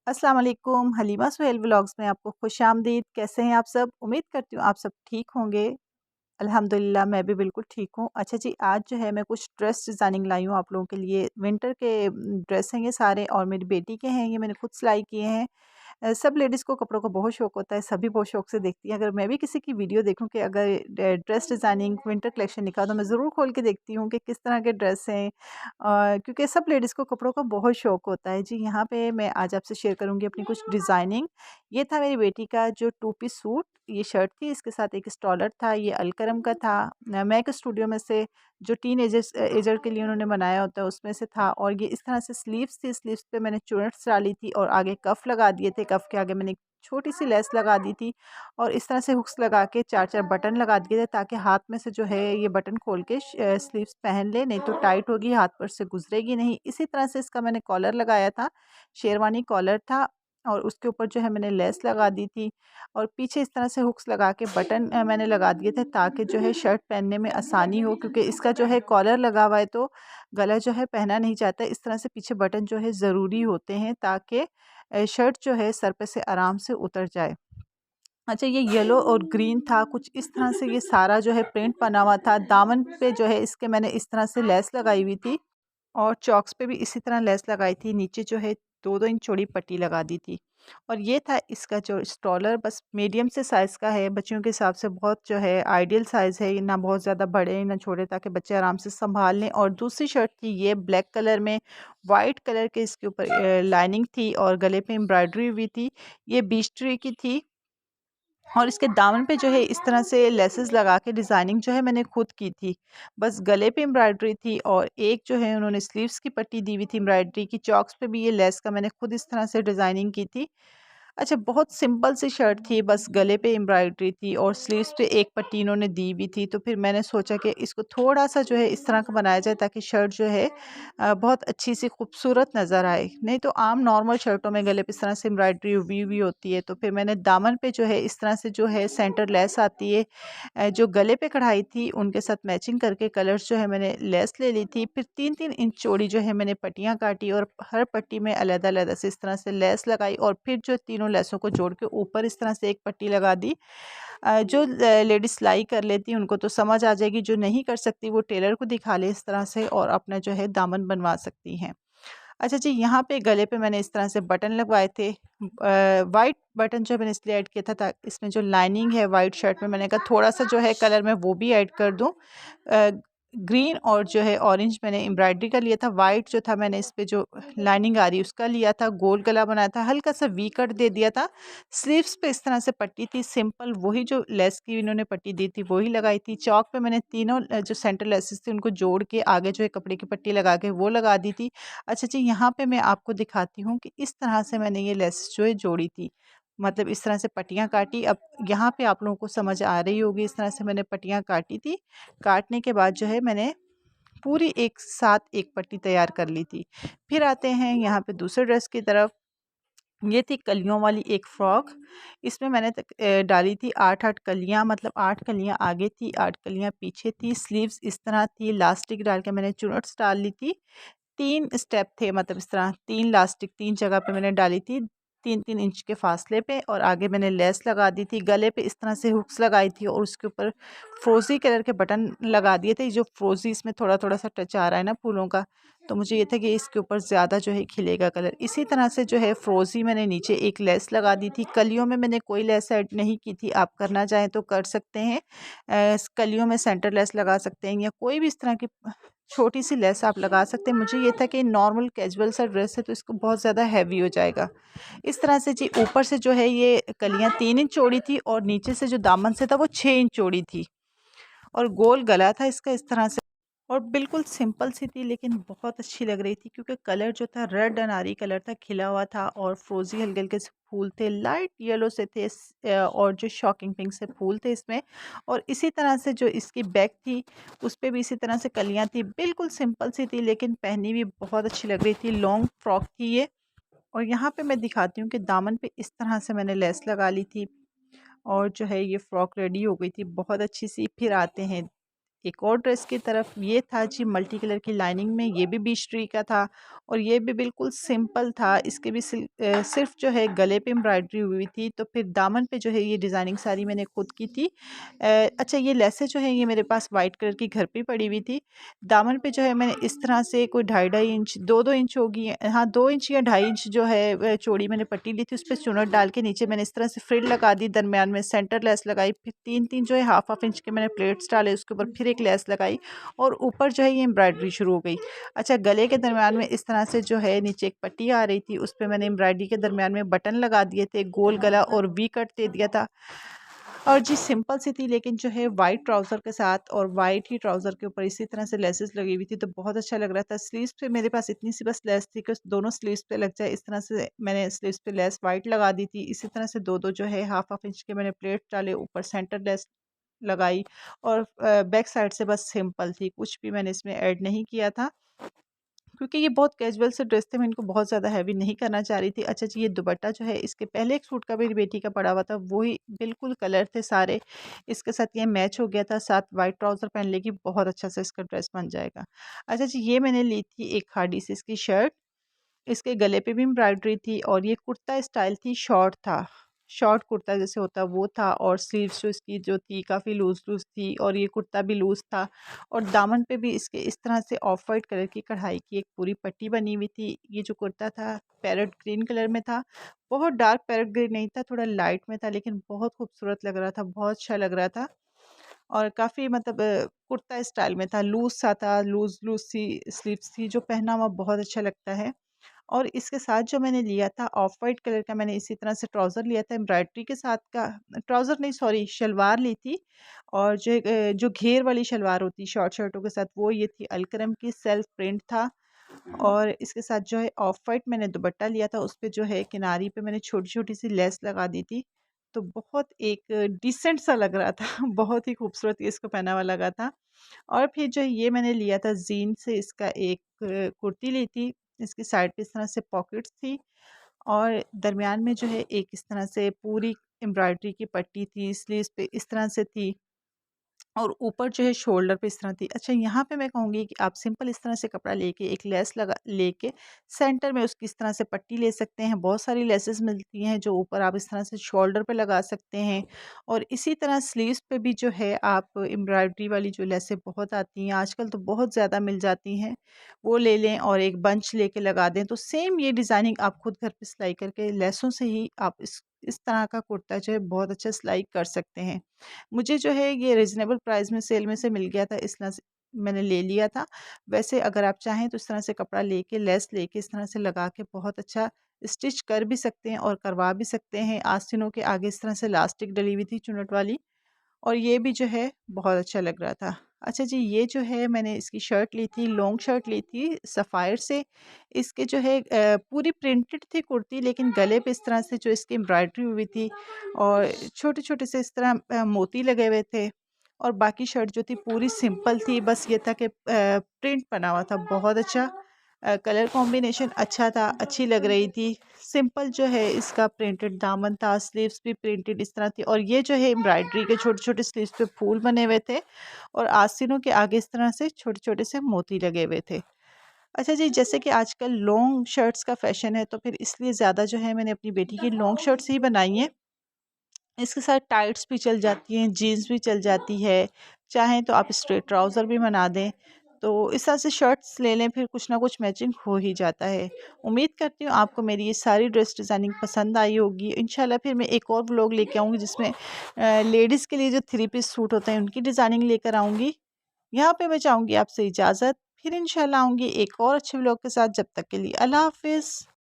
अस्सलाम वालेकुम, हलीमा सुहेल व्लॉग्स में आपको खुशामदीद। कैसे हैं आप सब? उम्मीद करती हूँ आप सब ठीक होंगे। अल्हम्दुलिल्लाह मैं भी बिल्कुल ठीक हूँ। अच्छा जी, आज जो है मैं कुछ ड्रेस डिज़ाइनिंग लाई हूँ आप लोगों के लिए। विंटर के ड्रेस हैं ये सारे और मेरी बेटी के हैं, ये मैंने खुद सिलाई किए हैं। सब लेडीज़ को कपड़ों का बहुत शौक होता है, सभी बहुत शौक से देखती हैं। अगर मैं भी किसी की वीडियो देखूँ कि अगर ड्रेस डिज़ाइनिंग विंटर कलेक्शन निकाला तो मैं ज़रूर खोल के देखती हूँ कि किस तरह के ड्रेस हैं। क्योंकि सब लेडीज़ को कपड़ों का बहुत शौक होता है। जी, यहाँ पे मैं आज आपसे शेयर करूँगी अपनी कुछ डिज़ाइनिंग। ये था मेरी बेटी का जो 2 पीस सूट, ये शर्ट थी, इसके साथ एक स्टॉलर था, ये अलकरम का था। मैक स्टूडियो में से जो एजर के लिए उन्होंने बनाया होता है उसमें से था। और ये इस तरह से स्लीव्स थी, स्लीव्स पे मैंने चुन्नट्स डाली थी और आगे कफ लगा दिए थे। कफ के आगे मैंने एक छोटी-सी लेस लगा दी थी और इस तरह से हुक्स लगा के 4-4 बटन लगा दिए थे ताकि हाथ में से जो है ये बटन खोल के स्लीव्स पहन ले, नहीं तो टाइट होगी, हाथ पर से गुज़रेगी नहीं। इसी तरह से इसका मैंने कॉलर लगाया था, शेरवानी कॉलर था और उसके ऊपर जो है मैंने लेस लगा दी थी और पीछे इस तरह से हुक्स लगा के बटन मैंने लगा दिए थे ताकि जो है शर्ट पहनने में आसानी हो, क्योंकि इसका जो है कॉलर लगा हुआ है तो गला जो है पहना नहीं जाता। इस तरह से पीछे बटन जो है ज़रूरी होते हैं ताकि शर्ट जो है सर पे से आराम से उतर जाए। अच्छा, ये येलो और ग्रीन था, कुछ इस तरह से ये सारा जो है प्रिंट बना हुआ था। दामन पे जो है इसके मैंने इस तरह से लेस लगाई हुई थी और चॉक्स पे भी इसी तरह लेस लगाई थी। नीचे जो है 2-2 इंच चौड़ी पट्टी लगा दी थी और ये था इसका जो स्टॉलर, बस मीडियम से साइज़ का है। बच्चियों के हिसाब से बहुत जो है आइडियल साइज़ है, ना बहुत ज़्यादा बड़े ना छोटे, ताकि बच्चे आराम से सँभाल लें। और दूसरी शर्ट थी ये ब्लैक कलर में, वाइट कलर के इसके ऊपर लाइनिंग थी और गले पे एम्ब्रॉयडरी हुई थी। ये बीच ट्री की थी और इसके दामन पे जो है इस तरह से लेसेस लगा के डिज़ाइनिंग जो है मैंने खुद की थी। बस गले पे एम्ब्रॉयडरी थी और एक जो है उन्होंने स्लीव्स की पट्टी दी हुई थी एम्ब्रॉयडरी की। चॉक्स पे भी ये लेस का मैंने खुद इस तरह से डिज़ाइनिंग की थी। अच्छा, बहुत सिंपल सी शर्ट थी, बस गले पे एम्ब्रॉयडरी थी और स्लीव्स पे एक पट्टी इन्होंने दी हुई थी। तो फिर मैंने सोचा कि इसको थोड़ा-सा जो है इस तरह का बनाया जाए ताकि शर्ट जो है बहुत अच्छी सी खूबसूरत नज़र आए। नहीं तो आम नॉर्मल शर्टों में गले पे इस तरह से एम्ब्रॉयडरी हुई हुई होती है। तो फिर मैंने दामन पे जो है इस तरह से जो है सेंटर लेस आती है, जो गले पे कढ़ाई थी उनके साथ मैचिंग करके कलर्स जो है मैंने लेस ले ली थी। फिर 3-3 इंच चौड़ी जो है मैंने पट्टियाँ काटी और हर पट्टी में अलग-अलग से इस तरह से लेस लगाई और फिर जो तीनों लेसों को जोड़ के ऊपर इस तरह से एक पट्टी लगा दी। जो लेडीज़ सिलाई कर लेती उनको तो समझ आ जाएगी, जो नहीं कर सकती वो टेलर को दिखा ले इस तरह से और अपना जो है दामन बनवा सकती हैं। अच्छा जी, यहाँ पे गले पे मैंने इस तरह से बटन लगवाए थे। वाइट बटन जो मैंने इसलिए ऐड किया था इसमें जो लाइनिंग है वाइट शर्ट में, मैंने कहा थोड़ा-सा जो है कलर मैं वो भी ऐड कर दूँ। अ, ग्रीन और जो है ऑरेंज मैंने एम्ब्रॉयडरी का लिया था। वाइट जो था मैंने इस पे जो लाइनिंग आ रही है उसका लिया था। गोल गला बनाया था, हल्का-सा वी कट दे दिया था। स्लीव्स पे इस तरह से पट्टी थी सिंपल, वही जो लेस की इन्होंने पट्टी दी थी वही लगाई थी। चौक पे मैंने तीनों जो सेंटर लेसेस थे उनको जोड़ के आगे जो है कपड़े की पट्टी लगा के वो लगा दी थी। अच्छा जी, यहाँ पे मैं आपको दिखाती हूँ कि इस तरह से मैंने ये लेस जो है जोड़ी थी। मतलब इस तरह से पट्टियाँ काटी। अब यहाँ पे आप लोगों को समझ आ रही होगी, इस तरह से मैंने पट्टियाँ काटी थी। काटने के बाद जो है मैंने पूरी एक साथ एक पट्टी तैयार कर ली थी। फिर आते हैं यहाँ पे दूसरे ड्रेस की तरफ। ये थी कलियों वाली एक फ्रॉक। इसमें मैंने डाली थी 8-8 कलियाँ, मतलब 8 कलियाँ आगे थी, 8 कलियाँ पीछे थी। स्लीव्स इस तरह थी, इलास्टिक डाल के मैंने चुन्नट्स डाल ली थी। 3 स्टेप थे, मतलब इस तरह 3 इलास्टिक 3 जगह पे मैंने डाली थी, 3-3 इंच के फासले पे और आगे मैंने लेस लगा दी थी। गले पे इस तरह से हुक्स लगाई थी और उसके ऊपर फ़्रोज़ी कलर के बटन लगा दिए थे। जो फ़्रोज़ी इसमें थोड़ा-थोड़ा सा टच आ रहा है ना फूलों का, तो मुझे ये था कि इसके ऊपर ज़्यादा जो है खिलेगा कलर। इसी तरह से जो है फ़्रोज़ी मैंने नीचे एक लेस लगा दी थी। कलियों में मैंने कोई लेस ऐड नहीं की थी, आप करना चाहें तो कर सकते हैं। कलियों में सेंटर लेस लगा सकते हैं या कोई भी इस तरह की छोटी सी लेस आप लगा सकते हैं। मुझे ये था कि नॉर्मल कैजुअल सा ड्रेस है तो इसको बहुत ज़्यादा हैवी हो जाएगा। इस तरह से जी ऊपर से जो है ये कलियाँ 3 इंच चौड़ी थी और नीचे से जो दामन से था वो 6 इंच चौड़ी थी और गोल गला था इसका इस तरह से। और बिल्कुल सिंपल सी थी लेकिन बहुत अच्छी लग रही थी, क्योंकि कलर जो था रेड अनारी कलर था, खिला हुआ था और फ्रोजी हल्के हल्के से फूल थे, लाइट येलो से थे और जो शॉकिंग पिंक से फूल थे इसमें। और इसी तरह से जो इसकी बैक थी उस पे भी इसी तरह से कलियां थी। बिल्कुल सिंपल सी थी लेकिन पहनी भी बहुत अच्छी लग रही थी। लॉन्ग फ्रॉक थी ये। और यहाँ पे मैं दिखाती हूँ कि दामन पे इस तरह से मैंने लेस लगा ली थी और जो है ये फ्रॉक रेडी हो गई थी बहुत अच्छी सी। फिर आते हैं एक और ड्रेस की तरफ। ये था जी मल्टी कलर की लाइनिंग में, ये भी बीच ट्री का था और ये भी बिल्कुल सिंपल था। इसके भी सिर्फ जो है गले पे एम्ब्रॉयडरी हुई थी। तो फिर दामन पे जो है ये डिज़ाइनिंग सारी मैंने खुद की थी। अच्छा, ये लेसेस जो है ये मेरे पास वाइट कलर की घर पे पड़ी हुई थी। दामन पे जो है मैंने इस तरह से कोई 2.5-2.5 इंच 2-2 इंच होगी, हाँ 2 इंच या 2.5 इंच जो है चौड़ी मैंने पट्टी ली थी। उस पे चुनट डाल के नीचे मैंने इस तरह से फ्रिल लगा दी, दरमियान में सेंटर लेस लगाई, फिर 3-3 जो है हाफ इंच के मैंने प्लेट्स डाले, उसके ऊपर फिर एक लेस लगाई और ऊपर जो है ये एम्ब्रॉयडरी शुरू हो गई। अच्छा, गले के दरमियान में इस तरह से जो है नीचे एक पट्टी आ रही थी, उस पे मैंने एम्ब्रॉयडरी के दरमियान में बटन लगा दिए थे, गोल गला और वी कट दे दिया था। और जी सिंपल सी थी, लेकिन जो है वाइट ट्राउज़र के साथ और वाइट ही ट्राउज़र के ऊपर इसी तरह से लेसेस लगी हुई थी, तो बहुत अच्छा लग रहा था। स्लीव्स पे मेरे पास इतनी सी बस लेस थी कि दोनों स्लीव्स पे लग जाए, इस तरह से मैंने स्लीव्स पे लेस वाइट लगा दी थी। इसी तरह से 2-2 जो है हाफ इंच के मैंने प्लेट डाले, ऊपर सेंटर लेस लगाई और बैक साइड से बस सिंपल थी, कुछ भी मैंने इसमें ऐड नहीं किया था। क्योंकि ये बहुत कैजुअल से ड्रेस थे, मैं इनको बहुत ज़्यादा हैवी नहीं करना चाह रही थी। अच्छा जी, ये दुपट्टा जो है इसके पहले एक सूट का मेरी बेटी का पड़ा हुआ था, वही बिल्कुल कलर थे सारे, इसके साथ ये मैच हो गया था। साथ वाइट ट्राउज़र पहन लेगी, बहुत अच्छा सा इसका ड्रेस बन जाएगा। अच्छा जी, ये मैंने ली थी एक खाड़ी से इसकी शर्ट, इसके गले पे भी एम्ब्रॉयडरी थी और ये कुर्ता स्टाइल थी, शॉर्ट था। शॉर्ट कुर्ता जैसे होता है वो था और स्लीव्स जो इसकी जो थी काफ़ी लूज़ थी और ये कुर्ता भी लूज़ था और दामन पे भी इसके इस तरह से ऑफ वाइट कलर की कढ़ाई की एक पूरी पट्टी बनी हुई थी। ये जो कुर्ता था पैरेट ग्रीन कलर में था, बहुत डार्क पैरेट ग्रीन नहीं था, थोड़ा लाइट में था, लेकिन बहुत खूबसूरत लग रहा था, बहुत अच्छा लग रहा था और काफ़ी मतलब कुर्ता स्टाइल में था, लूज़ सा था, लूज़ सी स्लीव्स थी, जो पहना हुआ बहुत अच्छा लगता है। और इसके साथ जो मैंने लिया था ऑफ वाइट कलर का, मैंने इसी तरह से ट्राउज़र लिया था एम्ब्रॉयडरी के साथ का, ट्राउज़र नहीं सॉरी शलवार ली थी और जो घेर वाली शलवार होती है शॉर्ट शर्टों के साथ, वो ये थी अलकरम की, सेल्फ प्रिंट था। और इसके साथ जो है ऑफ वाइट मैंने दुपट्टा लिया था, उस पे जो है किनारी पे मैंने छोटी-छोटी सी लेस लगा दी थी। तो बहुत एक डिसेंट सा लग रहा था बहुत ही खूबसूरत ये इसको पहना हुआ लगा था। और फिर जो है ये मैंने लिया था ज़ीन से, इसका एक कुर्ती ली थी, इसकी साइड पे इस तरह से पॉकेट्स थी और दरमियान में जो है एक इस तरह से पूरी एम्ब्रॉयडरी की पट्टी थी, स्लीव्स पे इस तरह से थी और ऊपर जो है शोल्डर पे इस तरह थी। अच्छा, यहाँ पे मैं कहूँगी कि आप सिंपल इस तरह से कपड़ा लेके एक लेस लगा लेके सेंटर में उसकी इस तरह से पट्टी ले सकते हैं। बहुत सारी लेसेस मिलती हैं जो ऊपर आप इस तरह से शोल्डर पे लगा सकते हैं और इसी तरह स्लीव्स पे भी जो है आप एम्ब्रॉयडरी वाली जो लेसें बहुत आती हैं आजकल, तो बहुत ज़्यादा मिल जाती हैं, वो ले लें और एक बंच लेके लगा दें। तो सेम ये डिज़ाइनिंग आप खुद घर पे सिलाई करके लेसों से ही आप इस तरह का कुर्ता जो है बहुत अच्छा सिलाई कर सकते हैं। मुझे जो है ये रीज़नेबल प्राइस में सेल में से मिल गया था, इस तरह से मैंने ले लिया था। वैसे अगर आप चाहें तो इस तरह से कपड़ा लेके लेस लेके इस तरह से लगा के बहुत अच्छा स्टिच कर भी सकते हैं और करवा भी सकते हैं। आस्तीनों के आगे इस तरह से इलास्टिक डली हुई थी चुनट वाली और ये भी जो है बहुत अच्छा लग रहा था। अच्छा जी, ये जो है मैंने इसकी शर्ट ली थी, लॉन्ग शर्ट ली थी सफ़ायर से। इसके जो है पूरी प्रिंटेड थी कुर्ती, लेकिन गले पे इस तरह से जो इसकी एम्ब्रॉयडरी हुई थी और छोटे-छोटे से इस तरह मोती लगे हुए थे और बाकी शर्ट जो थी पूरी सिंपल थी। बस ये था कि प्रिंट बना हुआ था बहुत अच्छा। कलर कॉम्बिनेशन अच्छा था, अच्छी लग रही थी। सिंपल जो है इसका प्रिंटेड दामन था, स्लीव्स भी प्रिंटेड इस तरह थी और ये जो है एम्ब्रॉयडरी के छोटे-छोटे स्लीव्स पे फूल बने हुए थे और आस्तीनों के आगे इस तरह से छोटे-छोटे से मोती लगे हुए थे। अच्छा जी, जैसे कि आजकल लॉन्ग शर्ट्स का फ़ैशन है, तो फिर इसलिए ज़्यादा जो है मैंने अपनी बेटी की लॉन्ग शर्ट्स ही बनाई हैं। इसके साथ टाइट्स भी चल जाती हैं, जीन्स भी चल जाती है, चाहें तो आप स्ट्रेट ट्राउज़र भी बना दें। तो इस तरह से शर्ट्स ले लें, फिर कुछ ना कुछ मैचिंग हो ही जाता है। उम्मीद करती हूँ आपको मेरी ये सारी ड्रेस डिज़ाइनिंग पसंद आई होगी। इंशाल्लाह फिर मैं एक और व्लॉग लेके आऊँगी जिसमें लेडीज़ के लिए जो 3 पीस सूट होते हैं उनकी डिज़ाइनिंग लेकर आऊँगी। यहाँ पे मैं चाहूँगी आपसे इजाज़त, फिर इंशाल्लाह आऊँगी एक और अच्छे व्लॉग के साथ। जब तक के लिए अल्लाह हाफ़िज़।